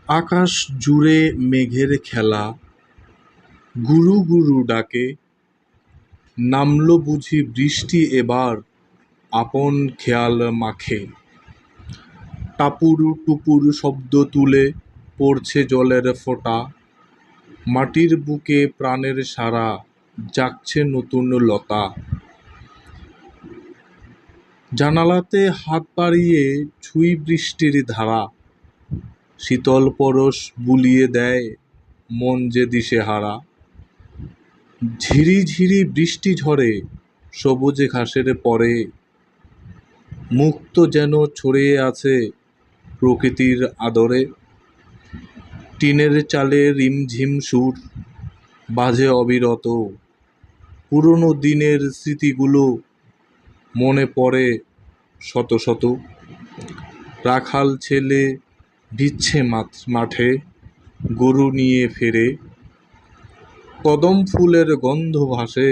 আকাশ জুড়ে মেঘের খেলা, গুরু গুরু ডাকে। নামলো বুঝি বৃষ্টি এবার, আপন খেয়াল মাখে। টাপুর টুপুর শব্দ তুলে পড়ছে জলের ফোঁটা। মাটির বুকে প্রাণের সাড়া, জাগছে নতুন লতা। জানালাতে হাত বাড়িয়ে ছুঁই বৃষ্টির ধারা। শীতল পরশ বুলিয়ে দেয় মন যে দিশেহারা। ঝিরি ঝিরি বৃষ্টি ঝরে সবুজে ঘাসের পরে। মুক্ত যেন ছড়িয়ে আছে প্রকৃতির আদরে। টিনের চালে রিমঝিম সুর বাজে অবিরত। পুরনো দিনের স্মৃতিগুলো মনে পড়ে শত শত। রাখাল ছেলে ভিজছে মাঠে, গরু নিয়ে ফেরে। কদম ফুলের গন্ধ ভাসে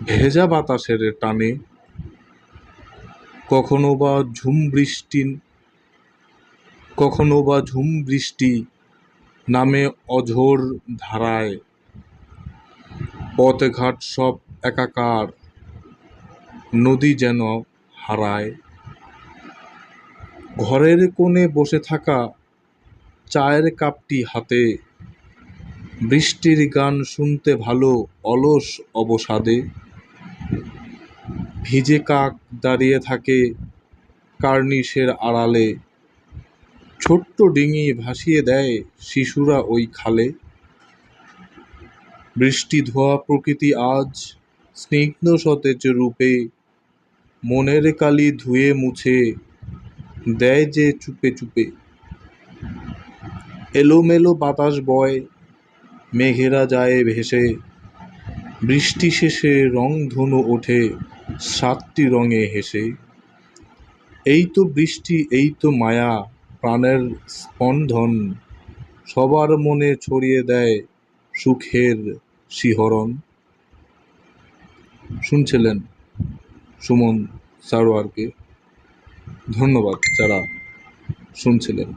ভেজা বাতাসের টানে। কখনো বা ঝুম বৃষ্টি নামে অঝোর ধারায়। পথঘাট সব একাকার, নদী যেন হারায়। ঘরের কোণে বসে থাকা চায়ের কাপটি হাতে, বৃষ্টির গান শুনতে ভালো অলস অবসাদে। ভিজে কাক দাঁড়িয়ে থাকে কার্নিশের আড়ালে। ছোট্ট ডিঙি ভাসিয়ে দেয় শিশুরা ওই খালে। বৃষ্টি ধোয়া প্রকৃতি আজ স্নিগ্ধ সতেজ রূপে। মনের কালি ধুয়ে মুছে দেয় যে চুপে চুপে। এলোমেলো বাতাস বয়, মেঘেরা যায় ভেসে। বৃষ্টি শেষে রংধনু ওঠে 7টি রঙে হেসে। এই তো বৃষ্টি, এই তো মায়া, প্রাণের স্পন্দন। সবার মনে ছড়িয়ে দেয় সুখের শিহরণ। শুনছিলেন সুমন সারোয়ারকে। ধন্যবাদ যারা শুনছিলেন।